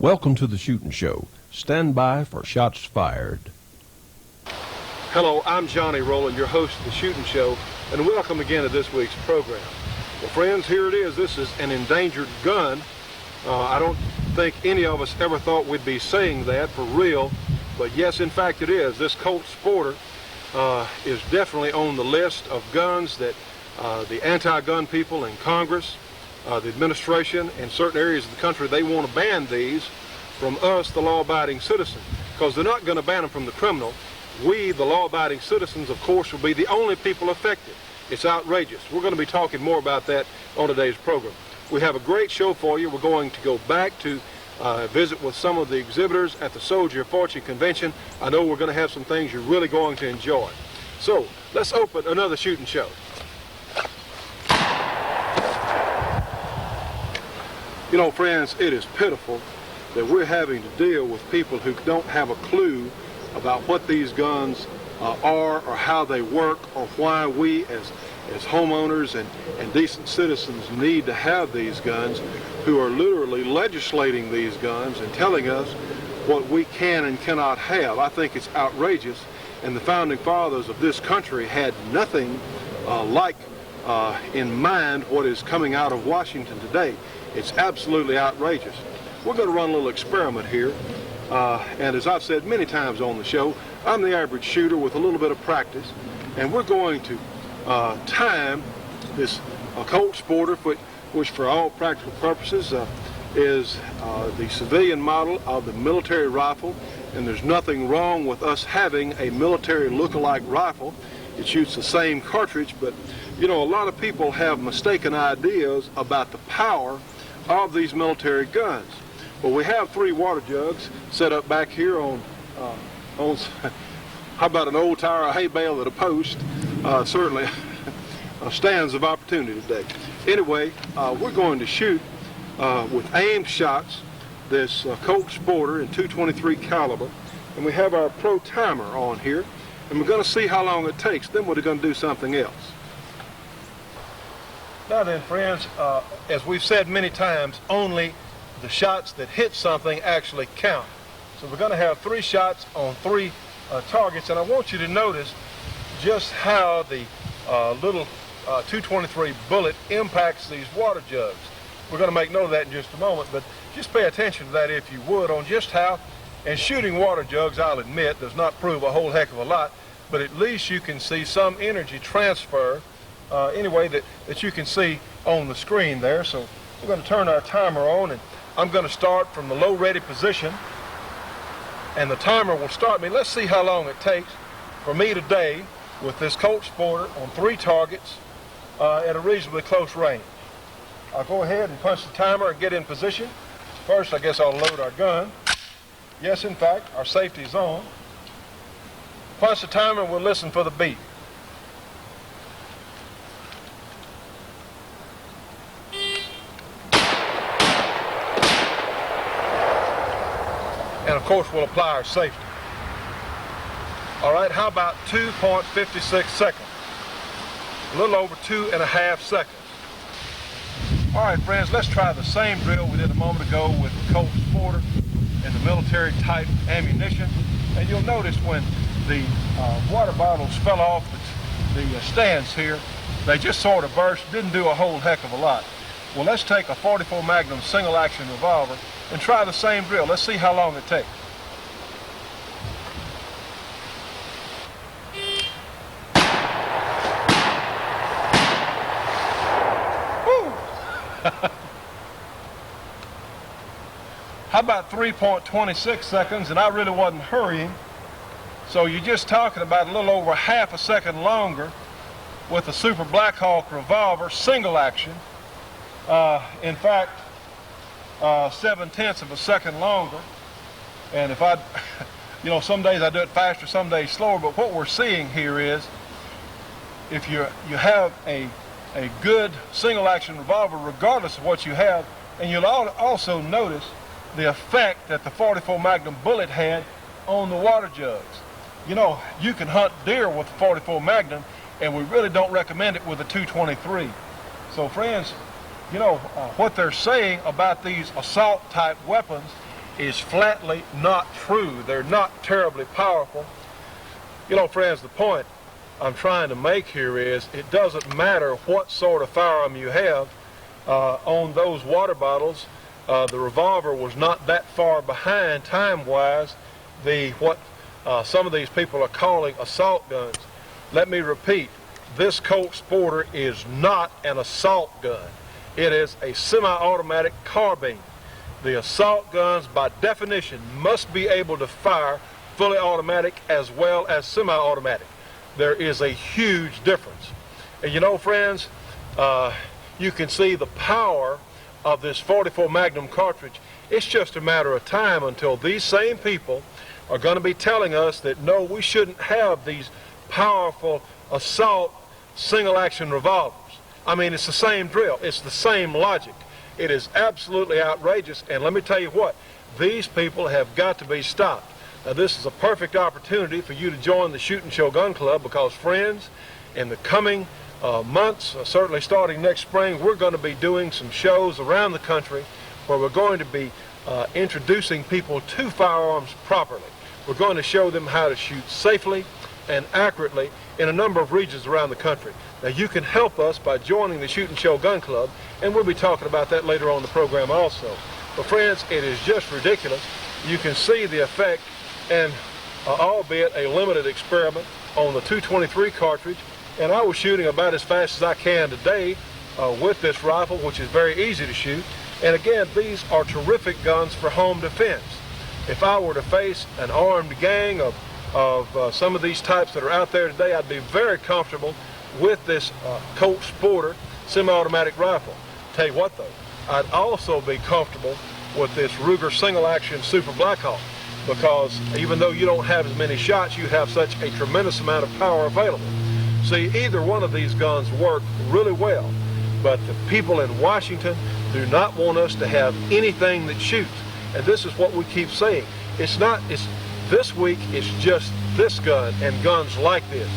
Welcome to the Shootin' Show. Stand by for shots fired. Hello, I'm Johnny Rowland, your host of the Shootin' Show, and welcome again to this week's program. Well, friends, here it is. This is an endangered gun. I don't think any of us ever thought we'd be saying that for real, but yes, in fact, it is. This Colt Sporter is definitely on the list of guns that the anti-gun people in Congress, the administration, and certain areas of the country, they want to ban these from us, the law-abiding citizen, because they're not going to ban them from the criminal. We, the law-abiding citizens, of course, will be the only people affected. It's outrageous. We're going to be talking more about that on today's program. We have a great show for you. We're going to go back to visit with some of the exhibitors at the Soldier of Fortune Convention. I know we're going to have some things you're really going to enjoy. So, let's open another Shootin' Show. You know, friends, it is pitiful that we're having to deal with people who don't have a clue about what these guns are or how they work or why we as homeowners and decent citizens need to have these guns, who are literally legislating these guns and telling us what we can and cannot have. I think it's outrageous, and the founding fathers of this country had nothing in mind what is coming out of Washington today. It's absolutely outrageous. We're going to run a little experiment here, and as I've said many times on the show, I'm the average shooter with a little bit of practice, and we're going to time this Colt Sporter, which for all practical purposes is the civilian model of the military rifle, and there's nothing wrong with us having a military look-alike rifle. It shoots the same cartridge, but you know, a lot of people have mistaken ideas about the power of these military guns. Well, we have 3 water jugs set up back here on how about an old tire, a hay bale, at a post? Certainly stands of opportunity today. Anyway, we're going to shoot with aimed shots this Colt Sporter in .223 caliber, and we have our pro timer on here, and we're going to see how long it takes. Then we're going to do something else. Now then, friends, as we've said many times, only the shots that hit something actually count. So we're going to have 3 shots on 3 targets, and I want you to notice just how the little .223 bullet impacts these water jugs. We're going to make note of that in just a moment, but just pay attention to that, if you would, on just how, and shooting water jugs, I'll admit, does not prove a whole heck of a lot, but at least you can see some energy transfer anyway that you can see on the screen there. So we're going to turn our timer on, and I'm going to start from the low ready position, and the timer will start me. Let's see how long it takes for me today with this Colt Sporter on 3 targets at a reasonably close range. I'll go ahead and punch the timer and get in position. First, I guess I'll load our gun. Yes, in fact, our safety is on. Punch the timer and we'll listen for the beep. And of course, we'll apply our safety. All right, how about 2.56 seconds? A little over 2.5 seconds. All right, friends, let's try the same drill we did a moment ago with the Colt Sporter and the military type ammunition. And you'll notice when the water bottles fell off the stands here, they just sort of burst, didn't do a whole heck of a lot. Well, let's take a .44 Magnum single action revolver and try the same drill. Let's see how long it takes. How about 3.26 seconds, and I really wasn't hurrying, so you're just talking about a little over half a second longer with the Super Black Hawk revolver single action. In fact, 7/10 of a second longer, and if I, you know, some days I do it faster, some days slower, but what we're seeing here is if you have a good single action revolver, regardless of what you have, and you'll also notice the effect that the .44 Magnum bullet had on the water jugs. You know, you can hunt deer with the .44 Magnum, and we really don't recommend it with a .223. So friends, you know, what they're saying about these assault type weapons is flatly not true. They're not terribly powerful. You know, friends, the point I'm trying to make here is it doesn't matter what sort of firearm you have. On those water bottles, the revolver was not that far behind time-wise what some of these people are calling assault guns. Let me repeat, this Colt Sporter is not an assault gun. It is a semi-automatic carbine. The assault guns, by definition, must be able to fire fully automatic as well as semi-automatic. There is a huge difference. And you know, friends, you can see the power of this 44 Magnum cartridge. It's just a matter of time until these same people are going to be telling us that no, we shouldn't have these powerful assault single-action revolvers. I mean, it's the same drill. It's the same logic. It is absolutely outrageous, and let me tell you what, these people have got to be stopped. Now, this is a perfect opportunity for you to join the Shootin' Show Gun Club because, friends, in the coming months, certainly starting next spring, we're going to be doing some shows around the country where we're going to be introducing people to firearms properly. We're going to show them how to shoot safely and accurately in a number of regions around the country. Now, you can help us by joining the Shootin' Show Gun Club, and we'll be talking about that later on in the program also. But friends, it is just ridiculous. You can see the effect, and albeit a limited experiment on the 223 cartridge, and I was shooting about as fast as I can today with this rifle, which is very easy to shoot. And again, these are terrific guns for home defense. If I were to face an armed gang of some of these types that are out there today, I'd be very comfortable with this Colt Sporter semi-automatic rifle. Tell you what though, I'd also be comfortable with this Ruger single-action Super Blackhawk because even though you don't have as many shots, you have such a tremendous amount of power available. See, either one of these guns work really well, but the people in Washington do not want us to have anything that shoots. And this is what we keep saying. This week it's just this gun and guns like this.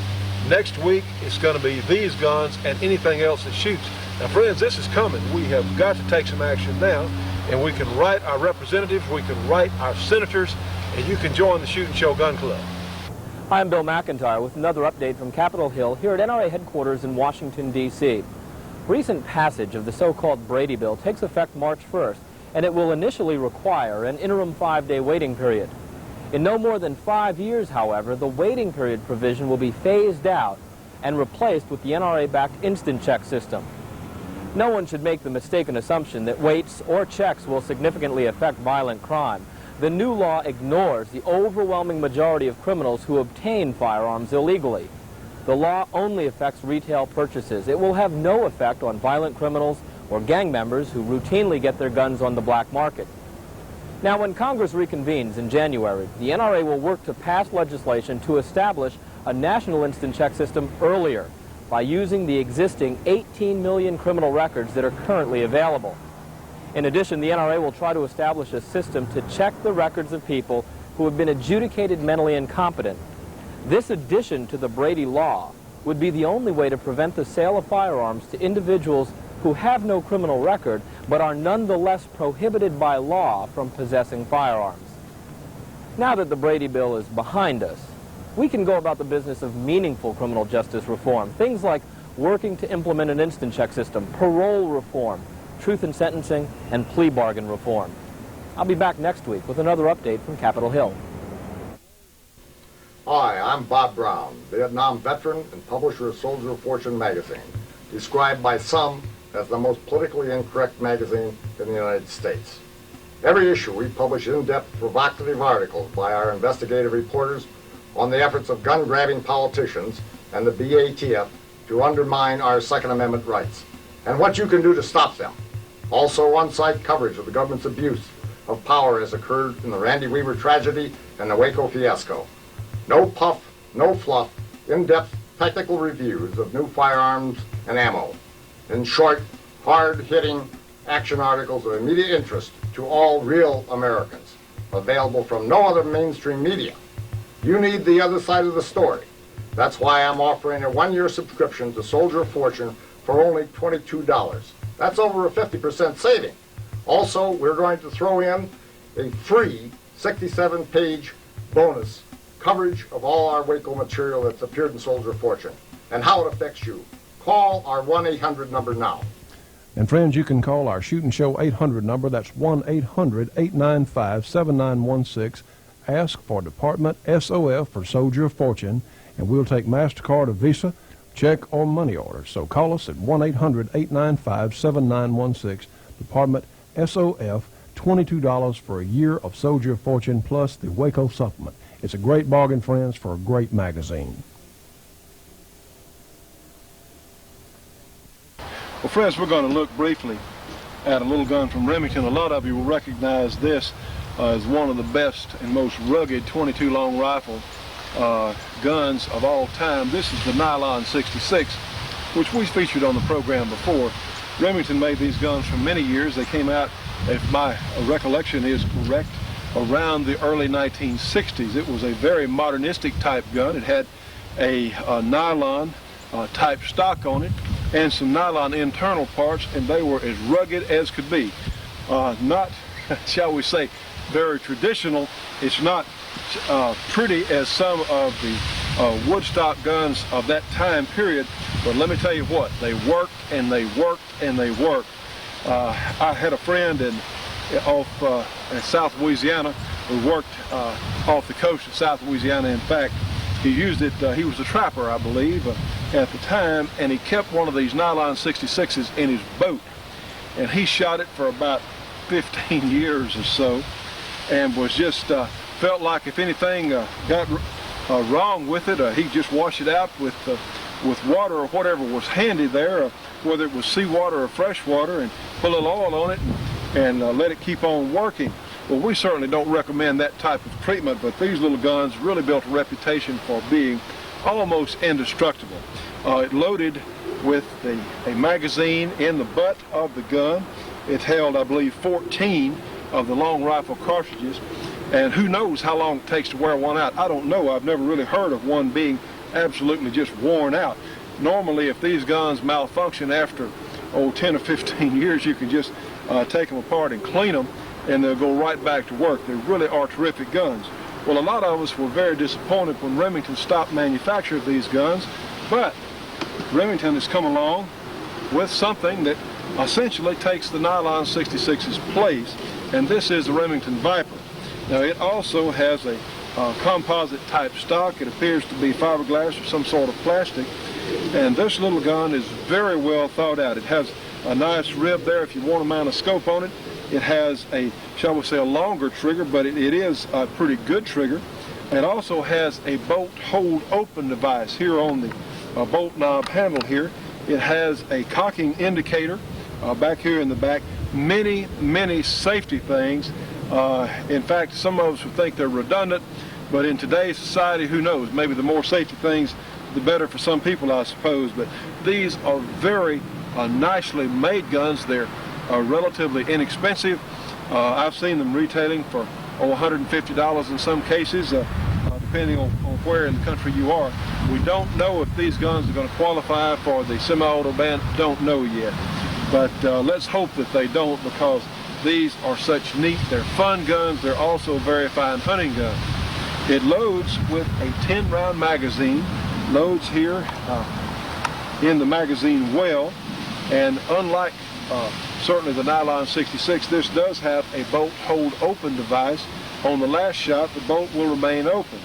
Next week it's going to be these guns and anything else that shoots. Now friends, this is coming. We have got to take some action now, and we can write our representatives, we can write our senators, and you can join the Shootin' Show Gun Club. Hi, I'm Bill McIntyre with another update from Capitol Hill here at NRA headquarters in Washington, D.C. Recent passage of the so-called Brady Bill takes effect March 1st, and it will initially require an interim 5-day waiting period. In no more than 5 years, however, the waiting period provision will be phased out and replaced with the NRA-backed instant check system. No one should make the mistaken assumption that waits or checks will significantly affect violent crime. The new law ignores the overwhelming majority of criminals who obtain firearms illegally. The law only affects retail purchases. It will have no effect on violent criminals or gang members who routinely get their guns on the black market. Now, when Congress reconvenes in January, the NRA will work to pass legislation to establish a national instant check system earlier by using the existing 18 million criminal records that are currently available. In addition, the NRA will try to establish a system to check the records of people who have been adjudicated mentally incompetent. This addition to the Brady law would be the only way to prevent the sale of firearms to individuals who have no criminal record but are nonetheless prohibited by law from possessing firearms. Now that the Brady Bill is behind us, we can go about the business of meaningful criminal justice reform, things like working to implement an instant check system, parole reform, truth in sentencing, and plea bargain reform. I'll be back next week with another update from Capitol Hill. Hi, I'm Bob Brown, Vietnam veteran and publisher of Soldier of Fortune magazine, described by some as the most politically incorrect magazine in the United States. Every issue we publish in-depth, provocative articles by our investigative reporters on the efforts of gun-grabbing politicians and the BATF to undermine our Second Amendment rights, and what you can do to stop them. Also on-site coverage of the government's abuse of power has occurred in the Randy Weaver tragedy and the Waco fiasco. No puff, no fluff, in-depth technical reviews of new firearms and ammo. In short, hard-hitting action articles of immediate interest to all real Americans, available from no other mainstream media. You need the other side of the story. That's why I'm offering a 1-year subscription to Soldier of Fortune for only $22. That's over a 50% saving. Also, we're going to throw in a free 67-page bonus coverage of all our Waco material that's appeared in Soldier of Fortune and how it affects you. Call our 1-800 number now. And friends, you can call our Shootin' Show 800 number. That's 1-800-895-7916. Ask for Department SOF for Soldier of Fortune, and we'll take MasterCard or Visa, check, or money order. So call us at 1-800-895-7916. Department SOF, $22 for a year of Soldier of Fortune plus the Waco supplement. It's a great bargain, friends, for a great magazine. Well, friends, we're going to look briefly at a little gun from Remington. A lot of you will recognize this as one of the best and most rugged 22 long rifle guns of all time. This is the Nylon 66, which we featured on the program before. Remington made these guns for many years. They came out, if my recollection is correct, around the early 1960s. It was a very modernistic type gun. It had a nylon type stock on it and some nylon internal parts, and they were as rugged as could be. Not, shall we say, very traditional. It's not pretty as some of the woodstock guns of that time period, but let me tell you what, they worked and they worked and they worked. I had a friend in South Louisiana who worked off the coast of South Louisiana. In fact, he used it, he was a trapper, I believe, at the time, and he kept one of these Nylon 66s in his boat, and he shot it for about 15 years or so, and was just felt like if anything got wrong with it, he'd just wash it out with water or whatever was handy there, whether it was seawater or fresh water, and put a little oil on it and let it keep on working. Well, we certainly don't recommend that type of treatment, but these little guns really built a reputation for being almost indestructible. It loaded with a magazine in the butt of the gun. It held, I believe, 14 of the long rifle cartridges, and who knows how long it takes to wear one out. I don't know. I've never really heard of one being absolutely just worn out. Normally, if these guns malfunction after 10 or 15 years, you can just take them apart and clean them, and they'll go right back to work. They really are terrific guns. Well, a lot of us were very disappointed when Remington stopped manufacture of these guns, but Remington has come along with something that essentially takes the Nylon 66's place, and this is the Remington Viper. Now, it also has a composite type stock. It appears to be fiberglass or some sort of plastic, and this little gun is very well thought out. It has a nice rib there if you want to mount a scope on it. It has a, shall we say, a longer trigger, but it is a pretty good trigger. It also has a bolt hold open device here on the bolt knob handle here. It has a cocking indicator back here in the back. Many, many safety things. In fact, some of us would think they're redundant, but in today's society, who knows? Maybe the more safety things, the better for some people, I suppose. But these are very nicely made guns. They're relatively inexpensive. I've seen them retailing for $150 in some cases, depending on where in the country you are. We don't know if these guns are going to qualify for the semi-auto ban. Don't know yet. But let's hope that they don't, because these are such neat, they're fun guns. They're also very fine hunting guns. It loads with a 10-round magazine. Loads here in the magazine well, and unlike certainly the Nylon 66, this does have a bolt hold open device. On the last shot, the bolt will remain open.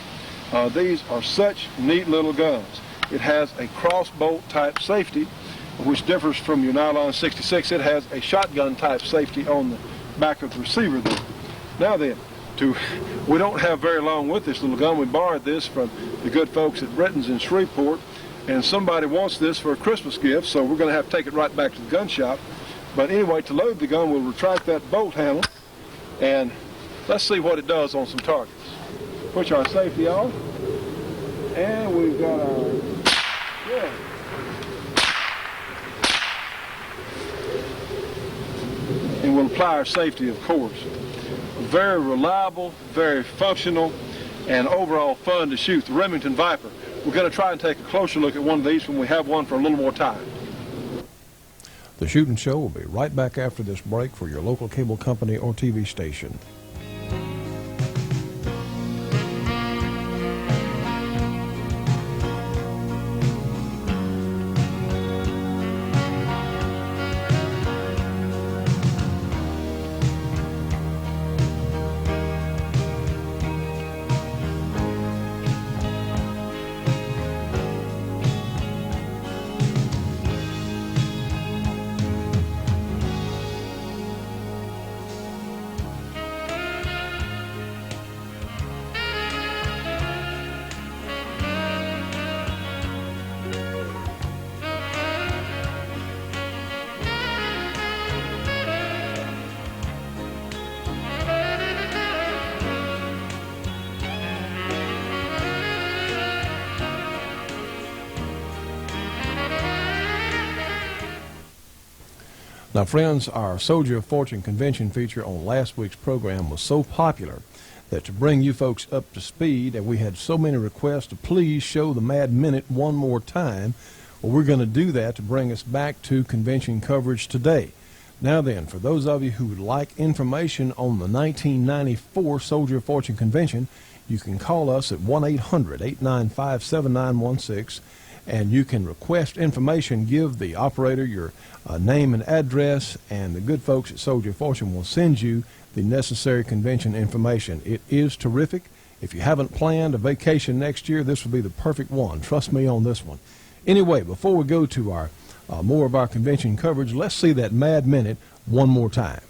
These are such neat little guns. It has a cross bolt type safety, which differs from your Nylon 66. It has a shotgun type safety on the back of the receiver there. Now then, we don't have very long with this little gun. We borrowed this from the good folks at Britton's in Shreveport, and somebody wants this for a Christmas gift, so we're going to have to take it right back to the gun shop. But anyway, to load the gun, we'll retract that bolt handle, and let's see what it does on some targets. Push our safety off, and we've got our, yeah. And we'll apply our safety, of course. Very reliable, very functional, and overall fun to shoot. The Remington Viper. We're going to try and take a closer look at one of these when we have one for a little more time. The Shootin' Show will be right back after this break for your local cable company or TV station. Now, friends, our Soldier of Fortune convention feature on last week's program was so popular that to bring you folks up to speed, and we had so many requests to please show the Mad Minute one more time, well, we're going to do that to bring us back to convention coverage today. Now then, for those of you who would like information on the 1994 Soldier of Fortune convention, you can call us at 1-800-895-7916, and you can request information. Give the operator your name and address, and the good folks at Soldier of Fortune will send you the necessary convention information. It is terrific. If you haven't planned a vacation next year, this will be the perfect one. Trust me on this one. Anyway, before we go to our more of our convention coverage, let's see that Mad Minute one more time.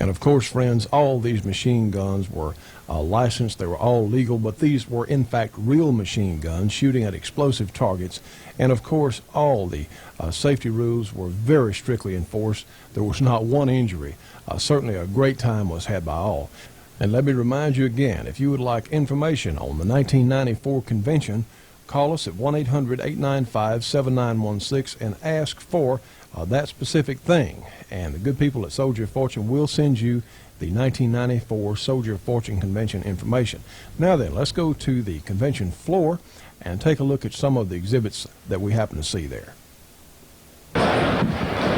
And of course, friends, all these machine guns were licensed. They were all legal, but these were in fact real machine guns shooting at explosive targets. And of course, all the safety rules were very strictly enforced. There was not one injury. Certainly a great time was had by all. And let me remind you again, if you would like information on the 1994 convention, call us at 1-800-895-7916 and ask for that specific thing. And the good people at Soldier of Fortune will send you the 1994 Soldier of Fortune convention information. Now then, let's go to the convention floor and take a look at some of the exhibits that we happen to see there.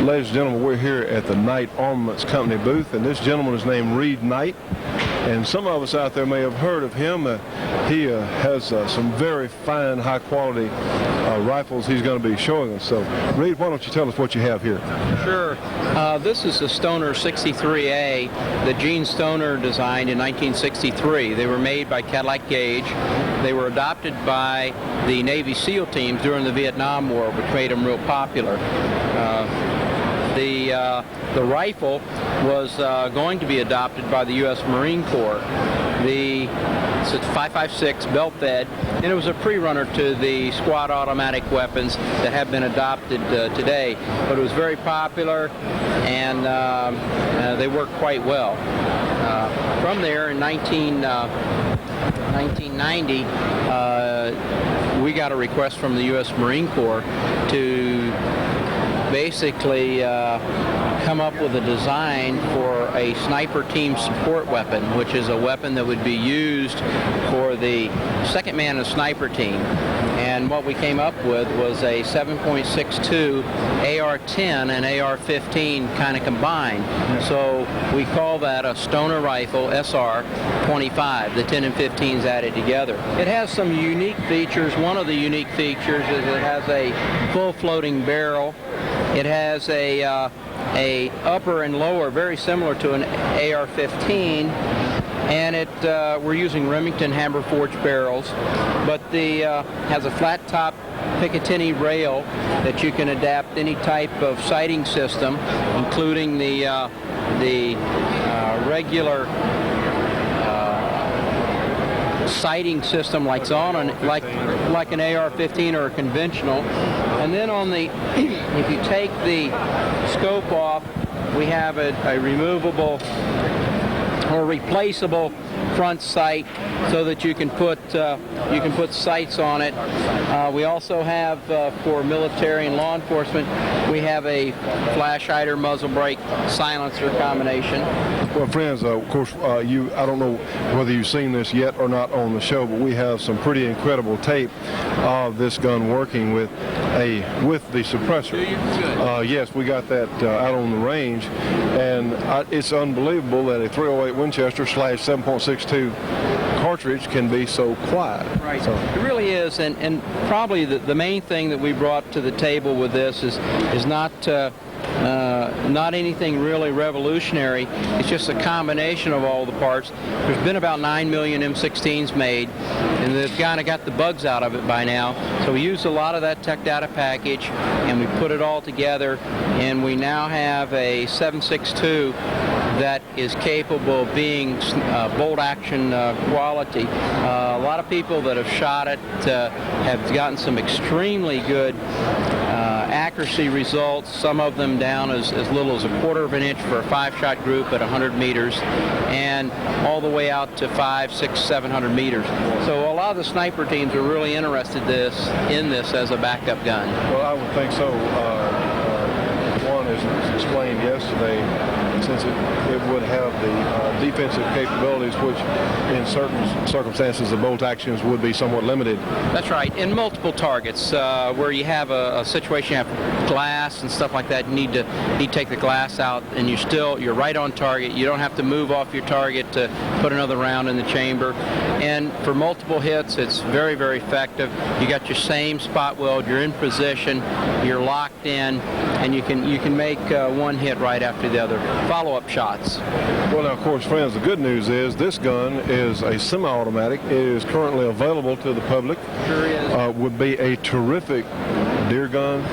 Ladies and gentlemen, we're here at the Knight Armaments Company booth, and this gentleman is named Reed Knight, and some of us out there may have heard of him. He has some very fine, high-quality rifles he's going to be showing us. So, Reed, why don't you tell us what you have here? Sure. This is the Stoner 63A that Gene Stoner designed in 1963. They were made by Cadillac Gage. They were adopted by the Navy SEAL teams during the Vietnam War, which made them real popular. The rifle was going to be adopted by the U.S. Marine Corps. It's a 5.56 belt fed, and it was a pre-runner to the squad automatic weapons that have been adopted today. But it was very popular, and they worked quite well. From there, in 1990, we got a request from the U.S. Marine Corps to basically come up with a design for a sniper team support weapon, which is a weapon that would be used for the second man of sniper team. And what we came up with was a 7.62 AR-10 and AR-15 kind of combined. So we call that a Stoner rifle SR-25, the 10 and 15s added together. It has some unique features. One of the unique features is it has a full floating barrel. It has a upper and lower, very similar to an AR-15, and we're using Remington hammer forged barrels, but the has a flat top Picatinny rail that you can adapt any type of sighting system, including the regular sighting system like an AR-15 or a conventional. And then on the, if you take the scope off, we have a removable or replaceable front sight so that you can put sights on it. We also have for military and law enforcement, we have a flash hider muzzle brake silencer combination. Well, friends, of course, I don't know whether you've seen this yet or not on the show, but we have some pretty incredible tape of this gun working with the suppressor. Yes, we got that out on the range, and it's unbelievable that a .308 Winchester / 7.62 cartridge can be so quiet. Right. So it really is, and probably the main thing that we brought to the table with this is not anything really revolutionary. It's just a combination of all the parts. There's been about 9 million M16s made, and they've kind of got the bugs out of it by now. So we used a lot of that tech data package, and we put it all together, and we now have a 7.62 that is capable of being bolt action quality. A lot of people that have shot it have gotten some extremely good accuracy results, some of them down as little as 1/4 of an inch for a 5-shot group at 100 meters, and all the way out to 500, 600, 700 meters. So a lot of the sniper teams are really interested in this as a backup gun. Well, I would think so. One, as explained yesterday, since it would have the defensive capabilities, which in certain circumstances the bolt actions would be somewhat limited. That's right. In multiple targets, where you have a situation, you have glass and stuff like that, you need to take the glass out, and you're right on target. You don't have to move off your target to put another round in the chamber. And for multiple hits, it's very, very effective. You got your same spot weld. You're in position. You're locked in, and you can make one hit right after the other. Follow-up shots. Well, now, of course, friends, the good news is this gun is a semi-automatic. It is currently available to the public. Sure is. Would be a terrific deer gun,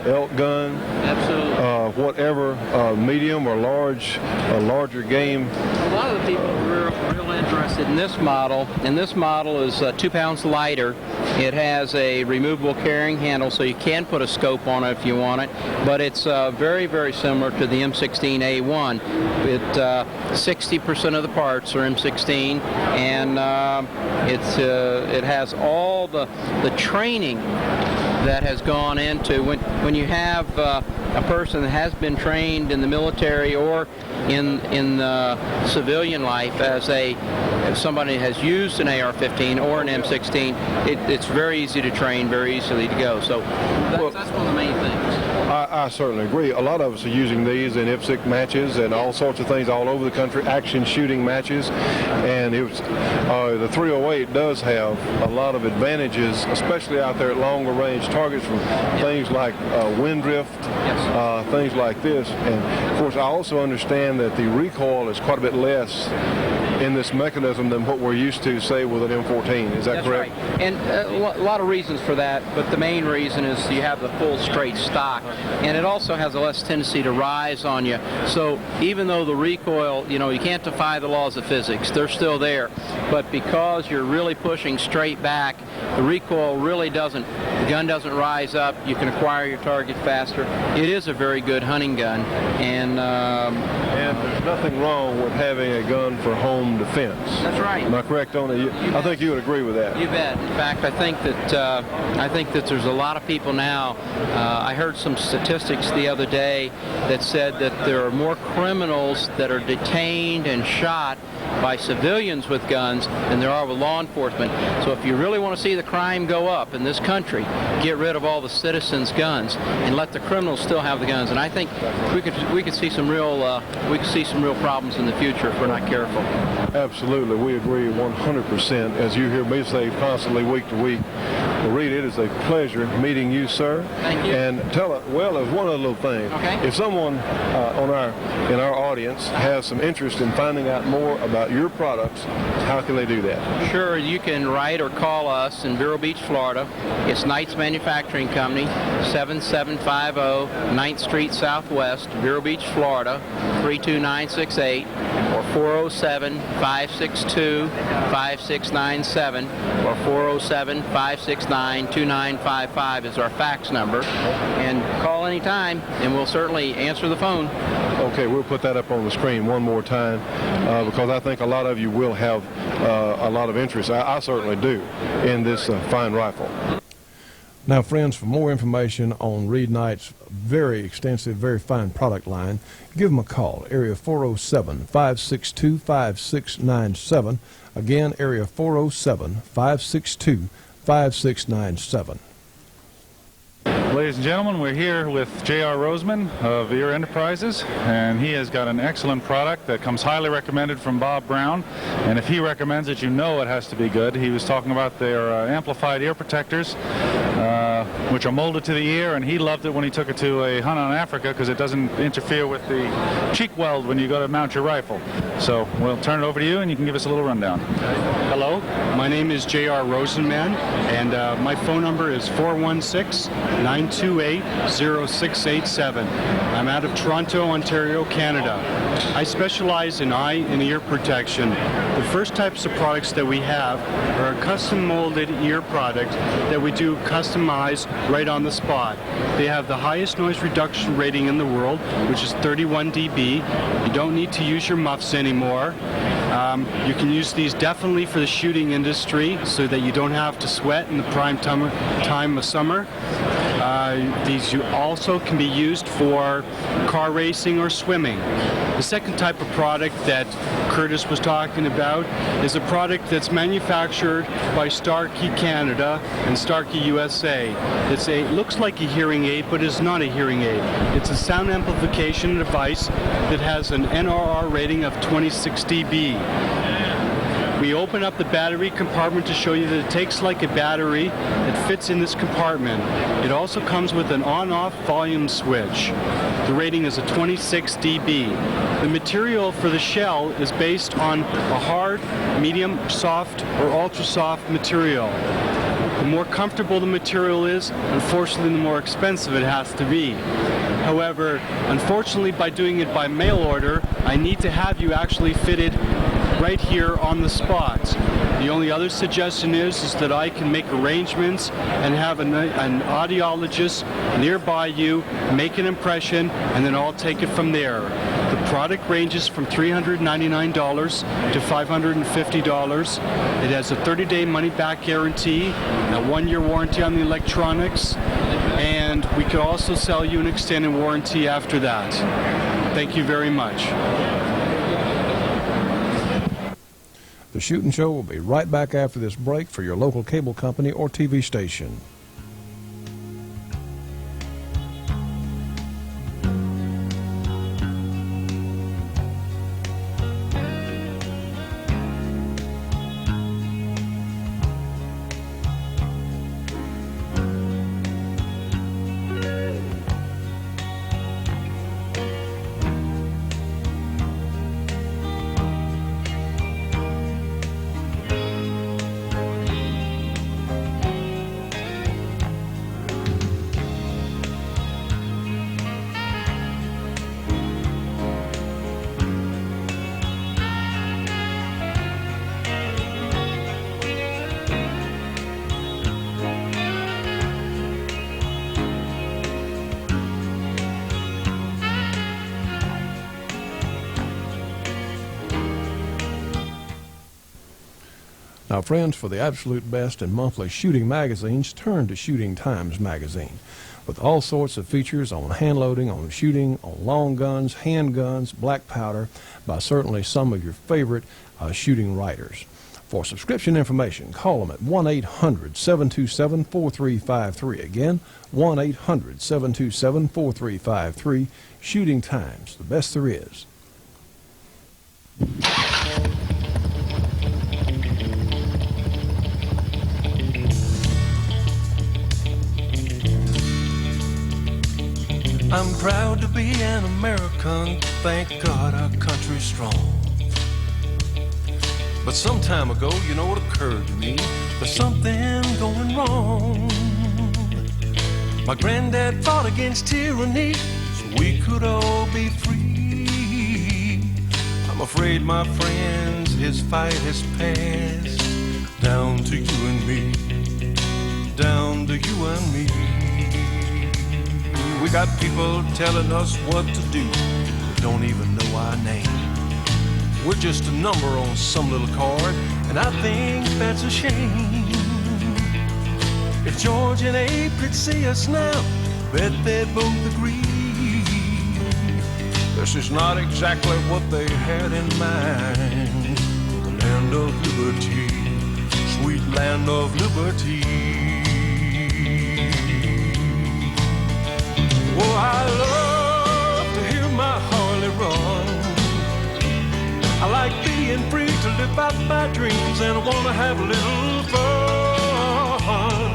elk gun, absolutely, whatever, medium or larger game. A lot of the people are real interested in this model, and this model is 2 pounds lighter. It has a removable carrying handle, so you can put a scope on it if you want it, but it's very, very similar to the M16A1. 60% of the parts are M16, and it has all the training that has gone into when you have a person that has been trained in the military or in civilian life if somebody has used an AR-15 or an M16, it's very easy to train, very easily to go. So that's one of the main things. I certainly agree. A lot of us are using these in IPSC matches and all sorts of things all over the country, action shooting matches, and the .308 does have a lot of advantages, especially out there at longer range targets from things like wind drift, things like this. And of course, I also understand that the recoil is quite a bit less in this mechanism than what we're used to, say, with an M14. Is that correct? Right. And a lot of reasons for that, but the main reason is you have the full straight stock. and it also has a less tendency to rise on you. So even though the recoil, you can't defy the laws of physics, they're still there. But because you're really pushing straight back, the recoil really doesn't, the gun doesn't rise up. You can acquire your target faster. It is a very good hunting gun, and there's nothing wrong with having a gun for home defense. That's right. Am I correct on it? I think you would agree with that. You bet. In fact, I think that there's a lot of people now. I heard some statistics the other day that said that there are more criminals that are detained and shot by civilians with guns than there are with law enforcement. So if you really want to see the crime go up in this country, get rid of all the citizens' guns and let the criminals still have the guns. And I think we could see some real problems in the future if we're not careful. Absolutely, we agree 100%. As you hear me say constantly, week to week, well, Reed, it is a pleasure meeting you, sir. Thank you. And there's one other little thing. Okay. If someone in our audience has some interest in finding out more about your products, how can they do that? Sure, you can write or call us in Vero Beach, Florida. It's Knight's Manufacturing Company, 7750 9th Street Southwest, Vero Beach, Florida, 32968, or 407-562-5697, or 407-569-2955 is our fax number. And call anytime, and we'll certainly answer the phone. Okay, we'll put that up on the screen one more time because I think a lot of you will have a lot of interest. I certainly do in this fine rifle. Now, friends, for more information on Reed Knight's very extensive, very fine product line, give them a call, area 407-562-5697. Again, area 407-562-5697. Ladies and gentlemen, we're here with J.R. Roseman of Ear Enterprises, and he has got an excellent product that comes highly recommended from Bob Brown. And if he recommends it, you know it has to be good. He was talking about their amplified ear protectors, which are molded to the ear, and he loved it when he took it to a hunt on Africa because it doesn't interfere with the cheek weld when you go to mount your rifle. So we'll turn it over to you, and you can give us a little rundown. Hello, my name is J.R. Rosenman, and my phone number is 416-928-0687. I'm out of Toronto, Ontario, Canada. I specialize in eye and ear protection. The first types of products that we have are a custom molded ear product that we do customize right on the spot. They have the highest noise reduction rating in the world, which is 31 dB. You don't need to use your muffs anymore. You can use these definitely for the shooting industry so that you don't have to sweat in the prime time of summer. These also can be used for car racing or swimming. The second type of product that Curtis was talking about is a product that's manufactured by Starkey Canada and Starkey USA. It looks like a hearing aid, but it's not a hearing aid. It's a sound amplification device that has an NRR rating of 26 dB. We open up the battery compartment to show you that it takes like a battery that fits in this compartment. It also comes with an on-off volume switch. The rating is a 26 dB. The material for the shell is based on a hard, medium, soft, or ultra-soft material. The more comfortable the material is, unfortunately, the more expensive it has to be. However, unfortunately, by doing it by mail order, I need to have you actually fitted right here on the spot. The only other suggestion is that I can make arrangements and have an audiologist nearby you make an impression, and then I'll take it from there. The product ranges from $399 to $550. It has a 30-day money-back guarantee, a 1-year warranty on the electronics, and we could also sell you an extended warranty after that. Thank you very much. The Shootin' Show will be right back after this break for your local cable company or TV station. Now, friends, for the absolute best in monthly shooting magazines, turn to Shooting Times magazine. With all sorts of features on hand loading, on shooting, on long guns, handguns, black powder, by certainly some of your favorite shooting writers. For subscription information, call them at 1-800-727-4353. Again, 1-800-727-4353. Shooting Times, the best there is. I'm proud to be an American, thank God our country's strong. But some time ago, you know, it occurred to me, there's something going wrong. My granddad fought against tyranny so we could all be free. I'm afraid, my friends, his fight has passed down to you and me, down to you and me. We got people telling us what to do, but don't even know our name. We're just a number on some little card, and I think that's a shame. If George and Abe could see us now, bet they'd both agree this is not exactly what they had in mind. The land of liberty, sweet land of liberty. Oh, I love to hear my Harley run. I like being free to live out my dreams, and I want to have a little fun.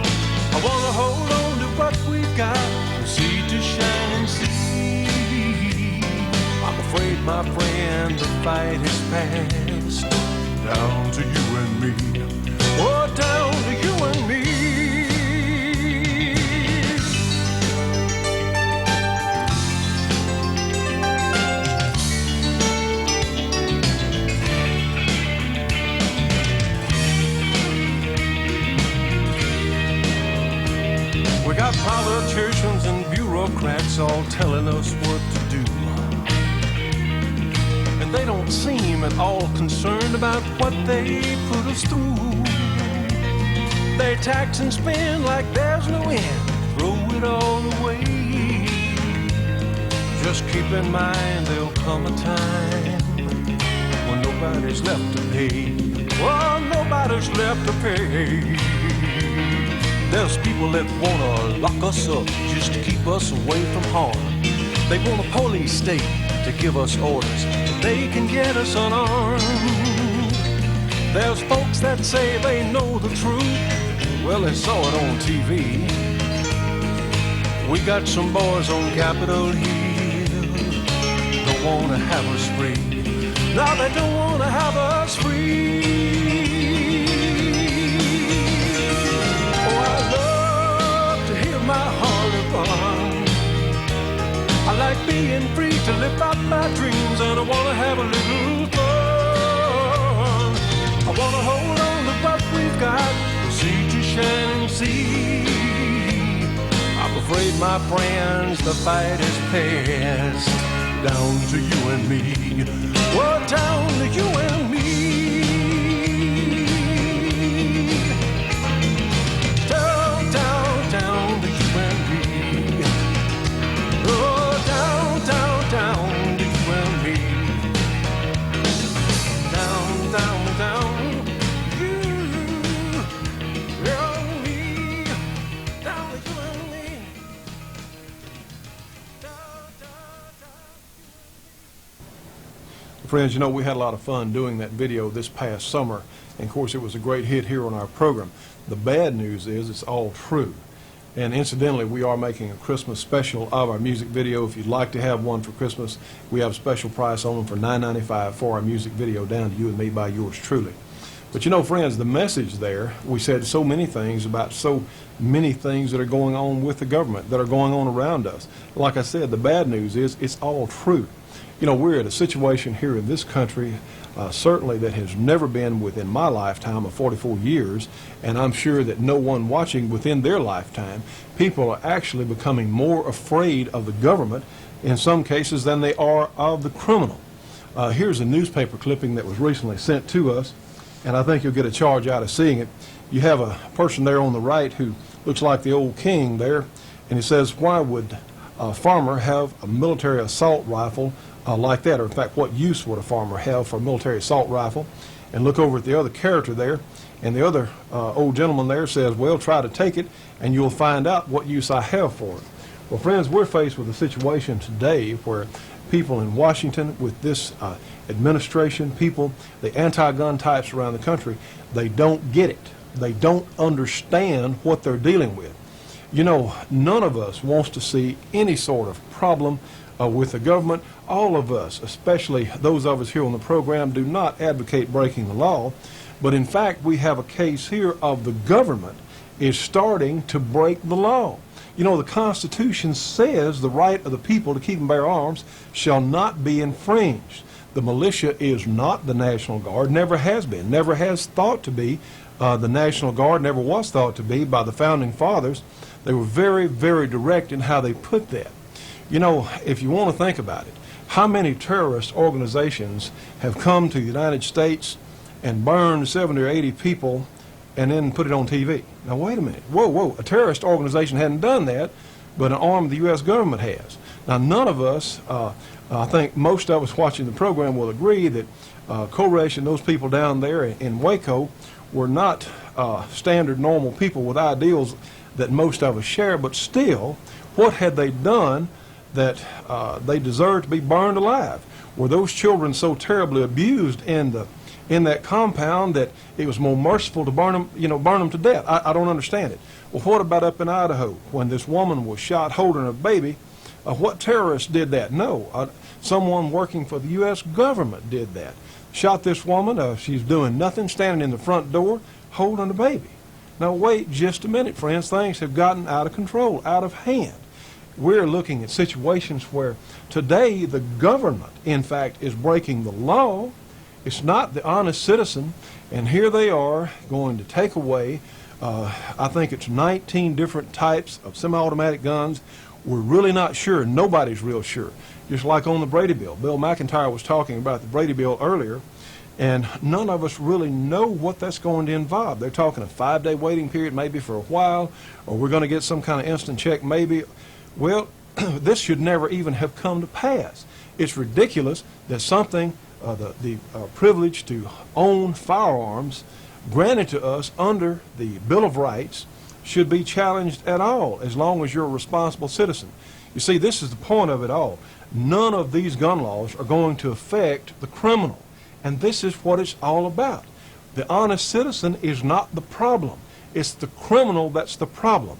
I want to hold on to what we've got, from sea to shining sea. I'm afraid, my friend, the fight has passed down to you and me. Oh, down to you and me. Got politicians and bureaucrats all telling us what to do, and they don't seem at all concerned about what they put us through. They tax and spend like there's no end, throw it all away. Just keep in mind there'll come a time when nobody's left to pay. Well, nobody's left to pay. There's people that wanna lock us up just to keep us away from harm. They want a police state to give us orders so they can get us unarmed. There's folks that say they know the truth, well, they saw it on TV. We got some boys on Capitol Hill, don't wanna have us free. No, they don't wanna have us free. My Harley run. I like being free to live out my dreams, and I want to have a little fun. I want to hold on to what we've got, from sea to shining sea. I'm afraid, my friends, the fight has passed down to you and me. Well, down to you and me. Friends, you know, we had a lot of fun doing that video this past summer, and of course it was a great hit here on our program. The bad news is it's all true. And incidentally, we are making a Christmas special of our music video. If you'd like to have one for Christmas, we have a special price on them for $9.95 for our music video, Down to You and Me by yours truly. But you know, friends, the message there, we said so many things about so many things that are going on with the government, that are going on around us. Like I said, the bad news is it's all true. You know, we're at a situation here in this country, certainly that has never been within my lifetime of 44 years, and I'm sure that no one watching within their lifetime. People are actually becoming more afraid of the government in some cases than they are of the criminal. Here's a newspaper clipping that was recently sent to us and I think you'll get a charge out of seeing it. You have a person there on the right who looks like the old king there, and he says, why would a farmer have a military assault rifle like that? Or in fact, what use would a farmer have for a military assault rifle? And look over at the other character there, and the other old gentleman there says, well, try to take it, and you'll find out what use I have for it. Well, friends, we're faced with a situation today where people in Washington with this administration, people, the anti-gun types around the country, they don't get it. They don't understand what they're dealing with. You know, none of us wants to see any sort of problem with the government. All of us, especially those of us here on the program, do not advocate breaking the law. But in fact, we have a case here of the government is starting to break the law. You know, the Constitution says the right of the people to keep and bear arms shall not be infringed. The militia is not the National Guard, never has been, never has thought to be the National Guard, never was thought to be by the Founding Fathers. They were very, very direct in how they put that. You know, if you want to think about it, how many terrorist organizations have come to the United States and burned 70 or 80 people and then put it on TV? Now, wait a minute. Whoa, whoa. A terrorist organization hadn't done that, but an arm of the U.S. government has. Now, none of us, I think most of us watching the program will agree that Koresh and those people down there in Waco were not standard normal people with ideals that most of us share, but still, what had they done that they deserved to be burned alive? Were those children so terribly abused in that compound that it was more merciful to burn them to death? I don't understand it. Well, what about up in Idaho when this woman was shot holding a baby? What terrorist did that? No, someone working for the U.S. government did that. Shot this woman. She's doing nothing, standing in the front door holding a baby. Now, wait just a minute, friends. Things have gotten out of control, out of hand. We're looking at situations where today the government, in fact, is breaking the law. It's not the honest citizen, and here they are going to take away, I think it's 19 different types of semi-automatic guns. We're really not sure. Nobody's real sure. Just like on the Brady Bill. Bill McIntyre was talking about the Brady Bill earlier, and none of us really know what that's going to involve. They're talking a 5-day waiting period maybe for a while, or we're going to get some kind of instant check maybe. Well, this should never even have come to pass. It's ridiculous that something, the privilege to own firearms granted to us under the Bill of Rights should be challenged at all as long as you're a responsible citizen. You see, this is the point of it all. None of these gun laws are going to affect the criminal, and this is what it's all about. The honest citizen is not the problem. It's the criminal that's the problem.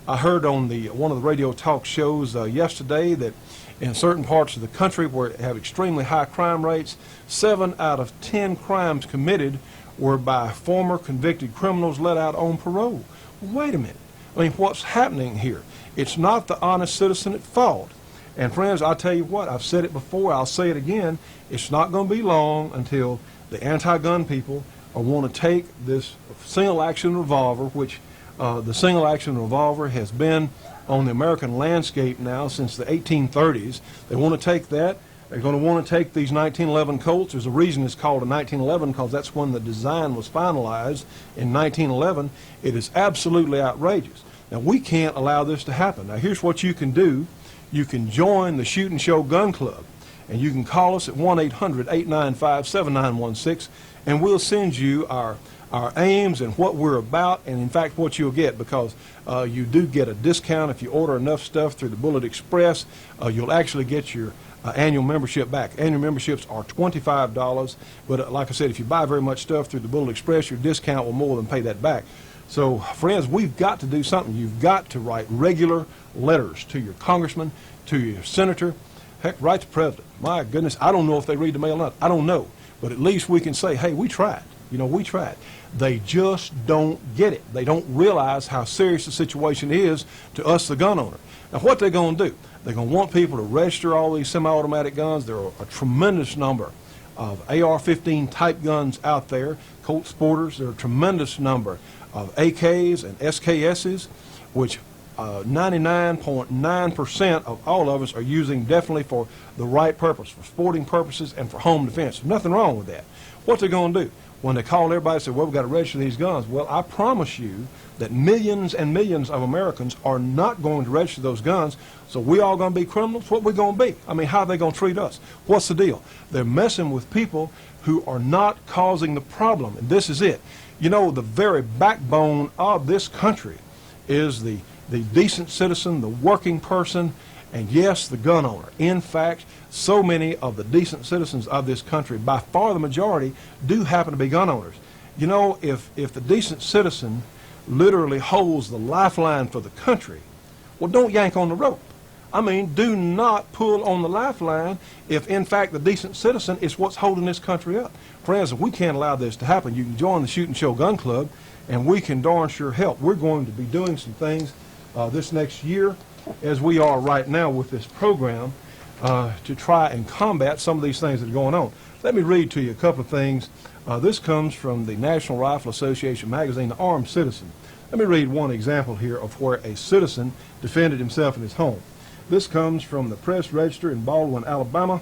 I heard on one of the radio talk shows yesterday that in certain parts of the country where it have extremely high crime rates, 7 out of 10 crimes committed were by former convicted criminals let out on parole. Well, wait a minute. I mean, what's happening here? It's not the honest citizen at fault. And friends, I'll tell you what, I've said it before, I'll say it again, it's not going to be long until the anti-gun people want to take this single-action revolver, which the single-action revolver has been on the American landscape now since the 1830s. They want to take that. They're going to want to take these 1911 Colts. There's a reason it's called a 1911 because that's when the design was finalized in 1911. It is absolutely outrageous. Now, we can't allow this to happen. Now, here's what you can do. You can join the Shoot and Show Gun Club, and you can call us at 1-800-895-7916, and we'll send you our aims and what we're about, and in fact what you'll get, because you do get a discount if you order enough stuff through the Bullet Express. You'll actually get your annual membership back. Annual memberships are $25, but like I said, if you buy very much stuff through the Bullet Express, your discount will more than pay that back. So, friends, we've got to do something. You've got to write regular letters to your congressman, to your senator, heck, write to the president. My goodness, I don't know if they read the mail or not. I don't know. But at least we can say, hey, we tried. You know, we tried. They just don't get it. They don't realize how serious the situation is to us, the gun owner. Now, what they're going to do, they're going to want people to register all these semi-automatic guns. There are a tremendous number of AR-15 type guns out there, Colt Sporters. There are a tremendous number of AKs and SKSs, which 99.9% of all of us are using definitely for the right purpose, for sporting purposes and for home defense. There's nothing wrong with that. What they're going to do, when they called everybody and said, well, we've got to register these guns. Well, I promise you that millions and millions of Americans are not going to register those guns, so we all going to be criminals? What we going to be? I mean, how are they going to treat us? What's the deal? They're messing with people who are not causing the problem, and this is it. You know, the very backbone of this country is the decent citizen, the working person, and yes, the gun owner. In fact, so many of the decent citizens of this country, by far the majority, do happen to be gun owners. You know, if the decent citizen literally holds the lifeline for the country, well, don't yank on the rope. I mean, do not pull on the lifeline if, in fact, the decent citizen is what's holding this country up. Friends, if we can't allow this to happen, you can join the Shootin' Show Gun Club, and we can darn sure help. We're going to be doing some things this next year, as we are right now with this program, to try and combat some of these things that are going on. Let me read to you a couple of things. This comes from the National Rifle Association magazine, The Armed Citizen. Let me read one example here of where a citizen defended himself in his home. This comes from the Press Register in Baldwin, Alabama,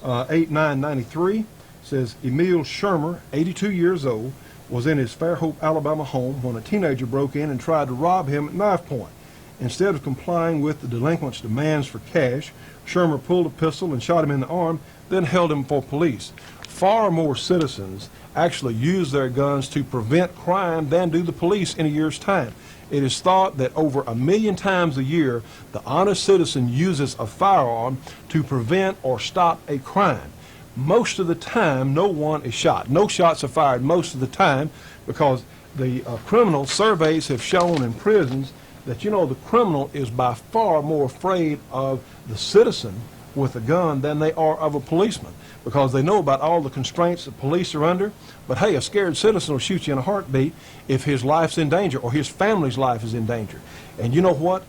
8/9/93. It says, Emil Shermer, 82 years old, was in his Fairhope, Alabama home when a teenager broke in and tried to rob him at knife point. Instead of complying with the delinquent's demands for cash, Shermer pulled a pistol and shot him in the arm, then held him for police. Far more citizens actually use their guns to prevent crime than do the police in a year's time. It is thought that over 1 million times a year, the honest citizen uses a firearm to prevent or stop a crime. Most of the time, no one is shot. No shots are fired most of the time because the criminal surveys have shown in prisons that, you know, the criminal is by far more afraid of the citizen with a gun than they are of a policeman, because they know about all the constraints that police are under. But hey, a scared citizen will shoot you in a heartbeat if his life's in danger or his family's life is in danger. And you know what?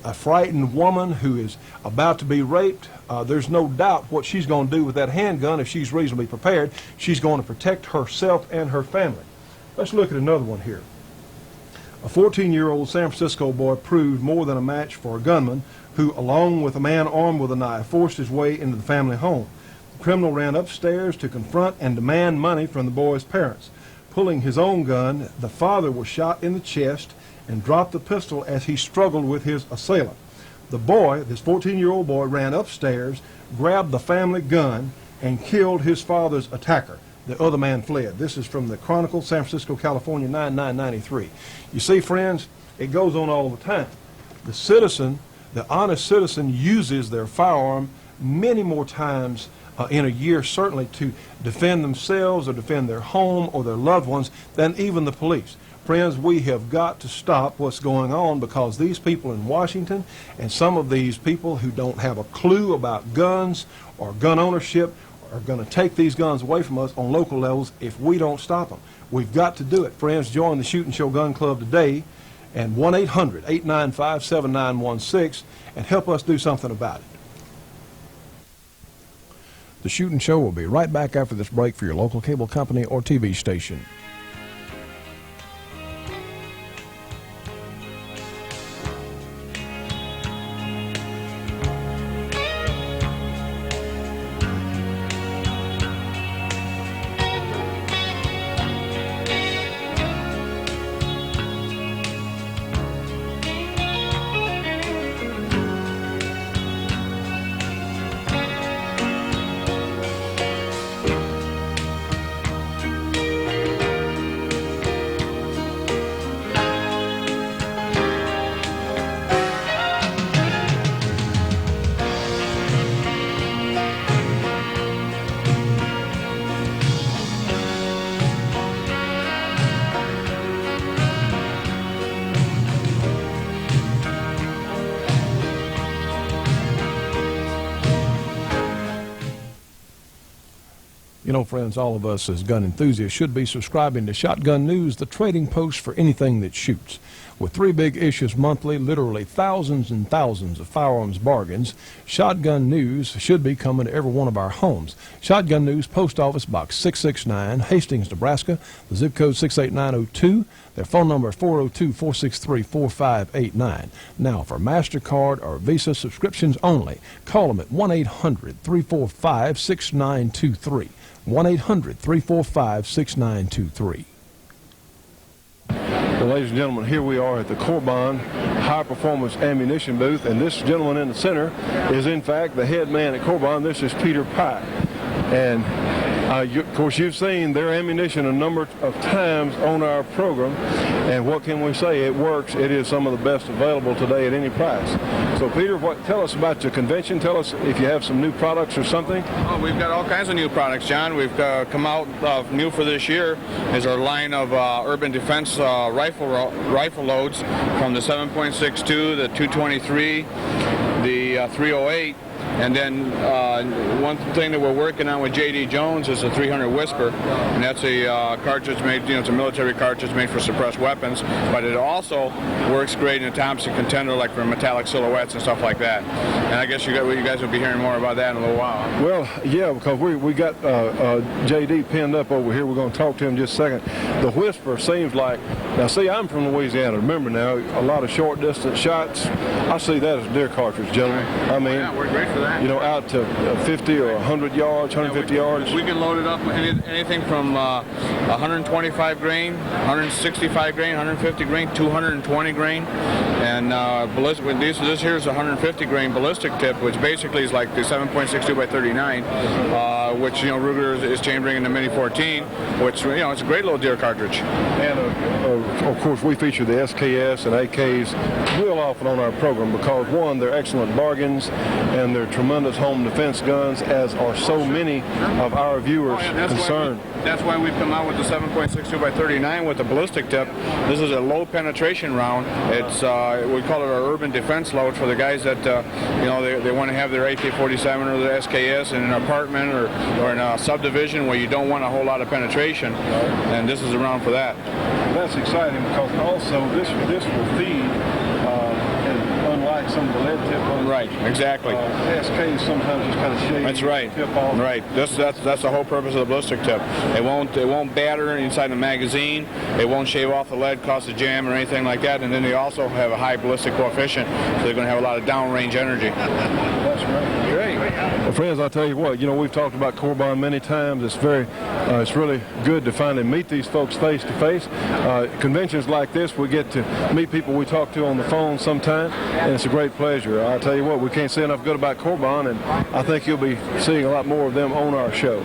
A frightened woman who is about to be raped, there's no doubt what she's going to do with that handgun. If she's reasonably prepared, she's going to protect herself and her family. Let's look at another one here. A 14-year-old San Francisco boy proved more than a match for a gunman who, along with a man armed with a knife, forced his way into the family home. The criminal ran upstairs to confront and demand money from the boy's parents. Pulling his own gun, the father was shot in the chest and dropped the pistol as he struggled with his assailant. The boy, this 14-year-old boy, ran upstairs, grabbed the family gun, and killed his father's attacker. The other man fled. This is from the Chronicle, San Francisco, California, 9/9/93. You see, friends, it goes on all the time. The citizen, the honest citizen, uses their firearm many more times in a year, certainly, to defend themselves or defend their home or their loved ones than even the police. Friends, we have got to stop what's going on, because these people in Washington and some of these people who don't have a clue about guns or gun ownership are going to take these guns away from us on local levels if we don't stop them. We've got to do it. Friends, join the Shootin' Show Gun Club today and 1-800-895-7916 and help us do something about it. The Shootin' Show will be right back after this break for your local cable company or TV station. You know, friends, all of us as gun enthusiasts should be subscribing to Shotgun News, the trading post for anything that shoots. With 3 big issues monthly, literally thousands and thousands of firearms bargains, Shotgun News should be coming to every one of our homes. Shotgun News, Post Office Box 669, Hastings, Nebraska, the zip code 68902. Their phone number is 402-463-4589. Now, for MasterCard or Visa subscriptions only, call them at 1-800-345-6923. 1-800-345-6923. Well, ladies and gentlemen, here we are at the Corbon High Performance Ammunition booth, and this gentleman in the center is, in fact, the head man at Corbon. This is Peter Pike. And of course, you've seen their ammunition a number of times on our program, and what can we say? It works. It is some of the best available today at any price. So, Peter, tell us about your convention. Tell us if you have some new products or something. Oh, we've got all kinds of new products, John. We've come out new for this year is our line of urban defense rifle loads from the 7.62, the 223, the 308. And then one thing that we're working on with J.D. Jones is a 300 Whisper, and that's a cartridge made, it's a military cartridge made for suppressed weapons, but it also works great in a Thompson contender, like for metallic silhouettes and stuff like that. And I guess you guys will be hearing more about that in a little while. Well, yeah, because we got J.D. pinned up over here. We're going to talk to him in just a second. The Whisper seems like, now see, I'm from Louisiana. Remember now, a lot of short distance shots. I see that as a deer cartridge, gentlemen. I mean, yeah, we're great for that. You know, out to 50 or 100 yards, 150 yards. We can load it up with anything from 125 grain, 165 grain, 150 grain, 220 grain, and ballistic. This here is 150 grain ballistic tip, which basically is like the 7.62 by 39, which Ruger is chambering in the Mini 14, which it's a great little deer cartridge. And of course, we feature the SKS and AKs real often on our program because one, they're excellent bargains, and they're tremendous home defense guns, as are so many of our viewers concerned. That's why we've come out with the 7.62 by 39 with the ballistic tip. This is a low penetration round. It's we call it our urban defense load for the guys that they want to have their AK-47 or their SKS in an apartment or in a subdivision where you don't want a whole lot of penetration, and this is a round for that. That's exciting because also this will feed. Unlike some of the lead tip ones. Right, exactly. SKs sometimes just kind of shade. That's right. Tip off. Right. That's the whole purpose of the ballistic tip. It won't batter inside the magazine. It won't shave off the lead, cause a jam or anything like that. And then they also have a high ballistic coefficient, so they're going to have a lot of downrange energy. That's right. Great. Well, friends, I'll tell you what. We've talked about Corbon many times. It's really good to finally meet these folks face to face. Conventions like this, we get to meet people we talk to on the phone sometime. And it's a great pleasure. I'll tell you what, we can't say enough good about Corbon, and I think you'll be seeing a lot more of them on our show.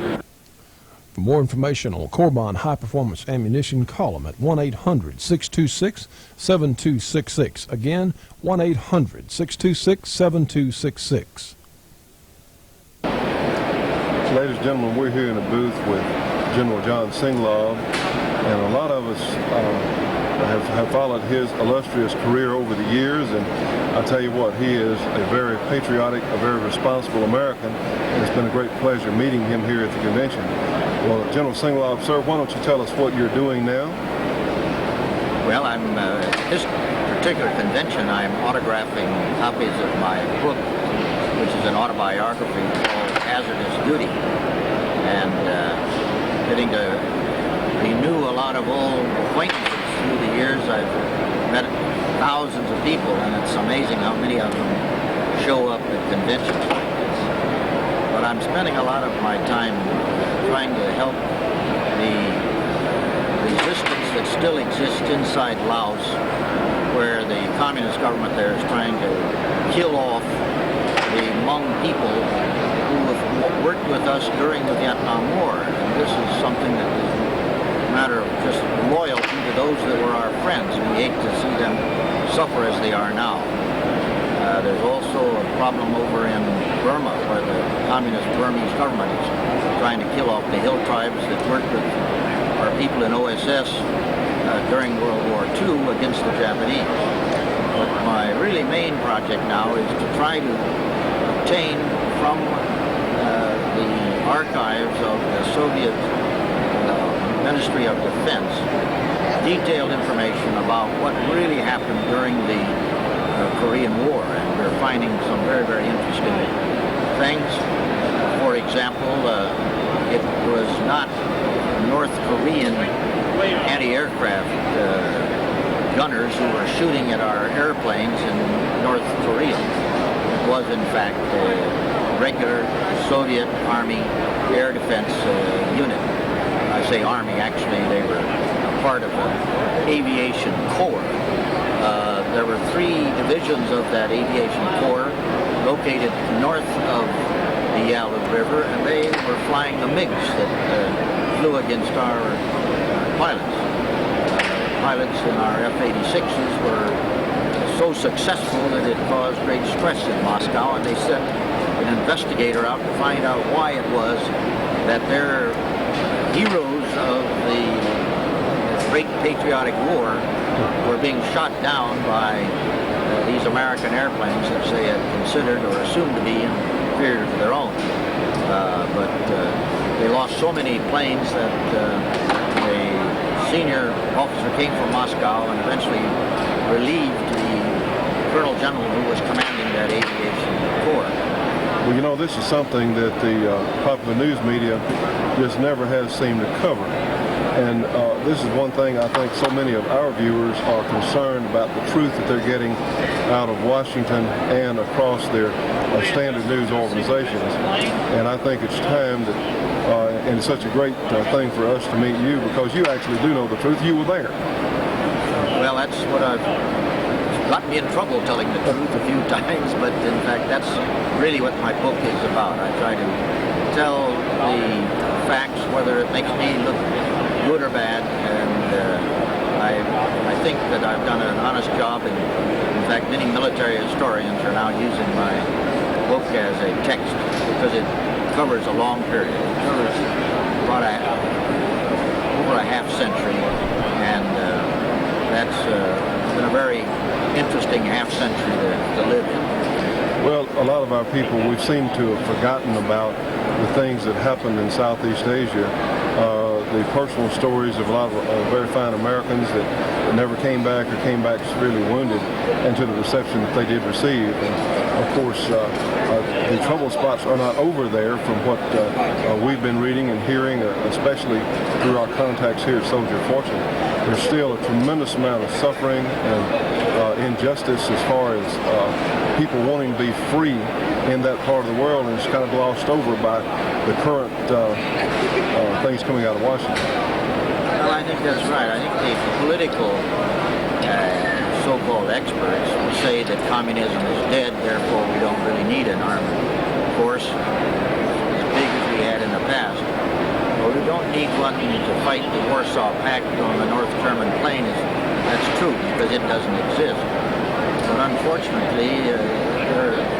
For more information on Corbon High Performance Ammunition, call them at 1-800-626-7266. Again, 1-800-626-7266. Ladies and gentlemen, we're here in a booth with General John Singlaub, and a lot of us have followed his illustrious career over the years, and I'll tell you what, he is a very patriotic, a very responsible American, and it's been a great pleasure meeting him here at the convention. Well, General Singlaub, sir, why don't you tell us what you're doing now? Well, this particular convention, I'm autographing copies of my book, which is an autobiography called Hazardous Duty, and getting to renew a lot of old acquaintances. Through the years, I've met thousands of people, and it's amazing how many of them show up at conventions like this. But I'm spending a lot of my time trying to help the resistance that still exists inside Laos, where the communist government there is trying to kill off the Hmong people who have worked with us during the Vietnam War. And this is something that is matter of just loyalty to those that were our friends. We hate to see them suffer as they are now. There's also a problem over in Burma, where the communist Burmese government is trying to kill off the hill tribes that worked with our people in OSS during World War II against the Japanese. But my really main project now is to try to obtain from the archives of the Soviet Ministry of Defense detailed information about what really happened during the Korean War, and we're finding some very, very interesting things. For example, it was not North Korean anti-aircraft gunners who were shooting at our airplanes in North Korea. It was, in fact, a regular Soviet Army air defense unit. I say Army, actually, they were part of an aviation corps. There were 3 divisions of that aviation corps located north of the Yalu River, and they were flying the MiGs that flew against our pilots. Pilots in our F-86s were so successful that it caused great stress in Moscow, and they sent an investigator out to find out why it was that their heroes of the Great Patriotic War were being shot down by these American airplanes that they had considered or assumed to be inferior to their own. But they lost so many planes that a senior officer came from Moscow and eventually relieved the Colonel General who was commanding that aviation corps. Well, you know, this is something that the popular news media just never has seemed to cover. And this is one thing I think so many of our viewers are concerned about, the truth that they're getting out of Washington and across their standard news organizations. And I think it's time that, and it's such a great thing for us to meet you, because you actually do know the truth. You were there. Well, that's what I've gotten me in trouble, telling the truth a few times, but in fact that's really what my book is about. I try to tell the facts, whether it makes me look good or bad, and I think that I've done an honest job. And in fact, many military historians are now using my book as a text because it covers a long period. It covers about over a half century, and that's been a very interesting half century to live in. Well, a lot of our people, we seem to have forgotten about the things that happened in Southeast Asia. The personal stories of a lot of very fine Americans that never came back or came back severely wounded, and to the reception that they did receive. And of course, the trouble spots are not over there from what we've been reading and hearing, especially through our contacts here at Soldier of Fortune. There's still a tremendous amount of suffering and injustice as far as people wanting to be free in that part of the world, and it's kind of glossed over by the current things coming out of Washington. Well, I think that's right. I think the political so-called experts will say that communism is dead, therefore we don't really need an armed force as big as we had in the past. Well, we don't need one to fight the Warsaw Pact on the North German plain. That's true, because it doesn't exist. But unfortunately,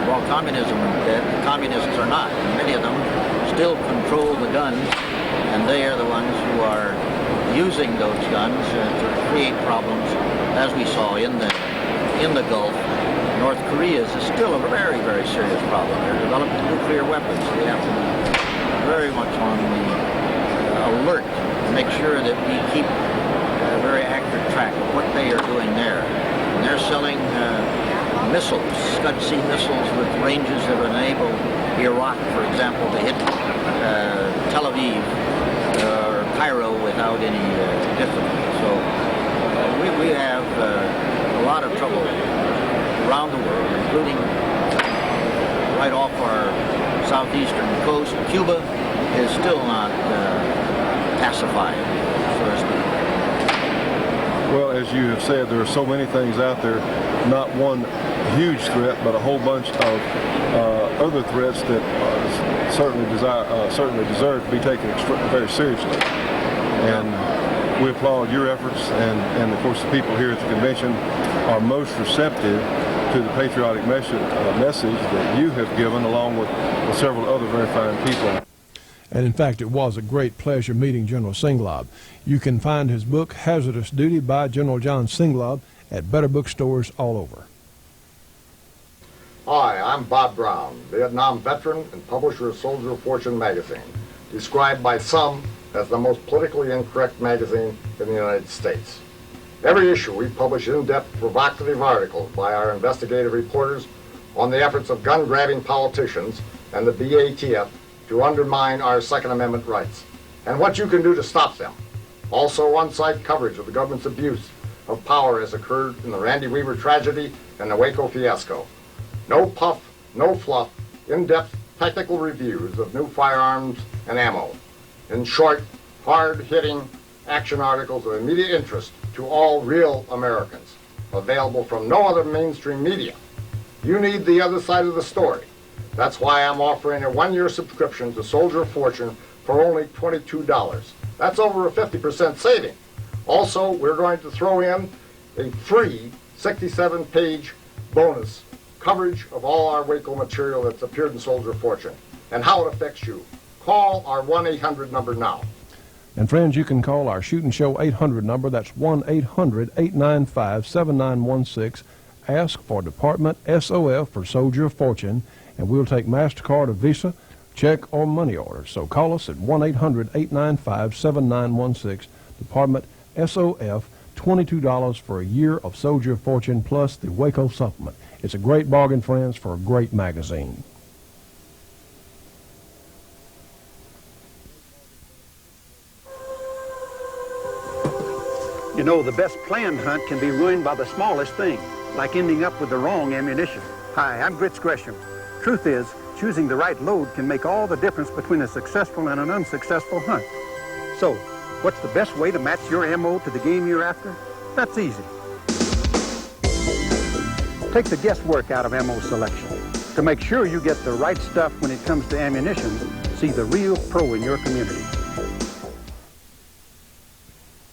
while communism is dead, the communists are not. And many of them still control the guns, and they are the ones who are using those guns to create problems, as we saw in the Gulf. North Korea is still a very, very serious problem. They're developing nuclear weapons. They have to be very much on the alert to make sure that we keep a very accurate track of what they are doing there. And they're selling missiles, Scud-C missiles with ranges that enable Iraq, for example, to hit Tel Aviv or Cairo without any difficulty. So we have a lot of trouble around the world, including right off our southeastern coast. Cuba is still not pacified, so to speak. Well, as you have said, there are so many things out there, not one huge threat, but a whole bunch of other threats that certainly deserve to be taken very seriously. And we applaud your efforts, and of course the people here at the convention are most receptive to the patriotic message that you have given, along with several other very fine people. And in fact, it was a great pleasure meeting General Singlaub. You can find his book, Hazardous Duty by General John Singlaub, at better bookstores all over. Hi, I'm Bob Brown, Vietnam veteran and publisher of Soldier of Fortune magazine, described by some as the most politically incorrect magazine in the United States. Every issue we publish in-depth, provocative articles by our investigative reporters on the efforts of gun-grabbing politicians and the BATF to undermine our Second Amendment rights, and what you can do to stop them. Also on-site coverage of the government's abuse of power as occurred in the Randy Weaver tragedy and the Waco fiasco. No puff, no fluff, in-depth technical reviews of new firearms and ammo. In short, hard-hitting action articles of immediate interest to all real Americans, available from no other mainstream media. You need the other side of the story. That's why I'm offering a one-year subscription to Soldier of Fortune for only $22. That's over a 50% saving. Also, we're going to throw in a free 67-page bonus coverage of all our Waco material that's appeared in Soldier of Fortune and how it affects you. Call our 1-800 number now. And friends, you can call our Shootin' Show 800 number. That's 1-800-895-7916. Ask for Department SOF for Soldier of Fortune, and we'll take MasterCard or Visa, check, or money order. So call us at 1-800-895-7916. Department SOF, $22 for a year of Soldier of Fortune plus the Waco supplement. It's a great bargain, friends, for a great magazine. You know, the best planned hunt can be ruined by the smallest thing, like ending up with the wrong ammunition. Hi, I'm Grits Gresham. Truth is, choosing the right load can make all the difference between a successful and an unsuccessful hunt. So, what's the best way to match your ammo to the game you're after? That's easy. Take the guesswork out of ammo selection. To make sure you get the right stuff when it comes to ammunition, see the real pro in your community.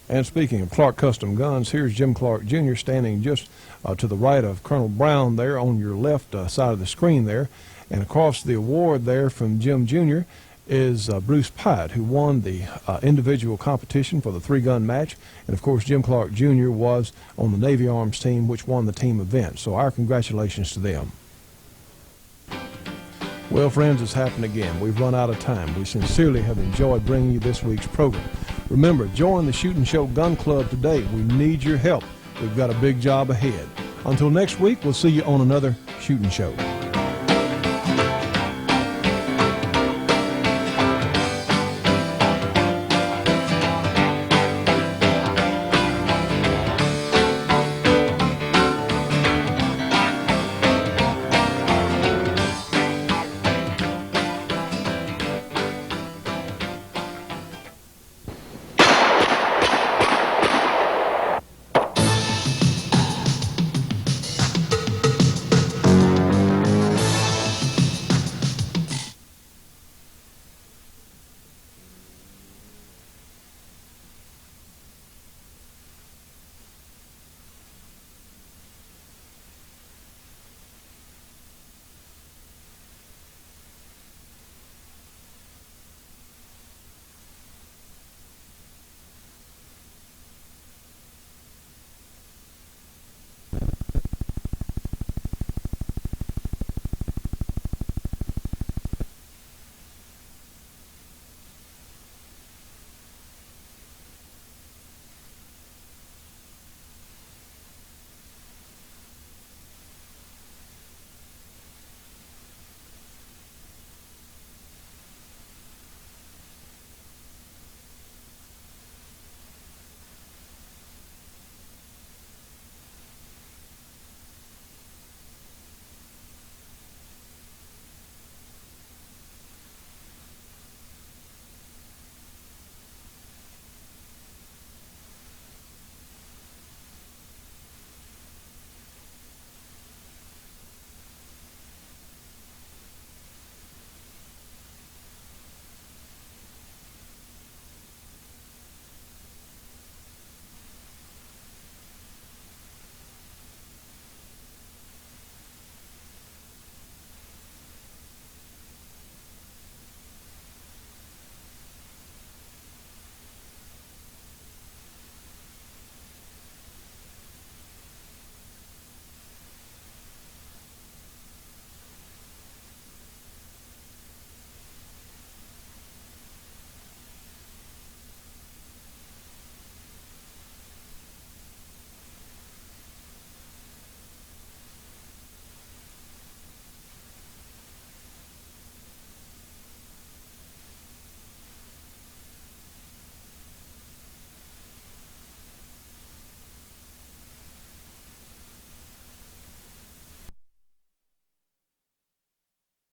And speaking of Clark Custom Guns, here's Jim Clark Jr. standing just to the right of Colonel Brown there on your left side of the screen there. And across the award there from Jim Jr. is Bruce Pyatt, who won the individual competition for the three-gun match. And, of course, Jim Clark Jr. was on the Navy Arms team, which won the team event. So our congratulations to them. Well, friends, it's happened again. We've run out of time. We sincerely have enjoyed bringing you this week's program. Remember, join the Shootin' Show Gun Club today. We need your help. We've got a big job ahead. Until next week, we'll see you on another Shootin' Show.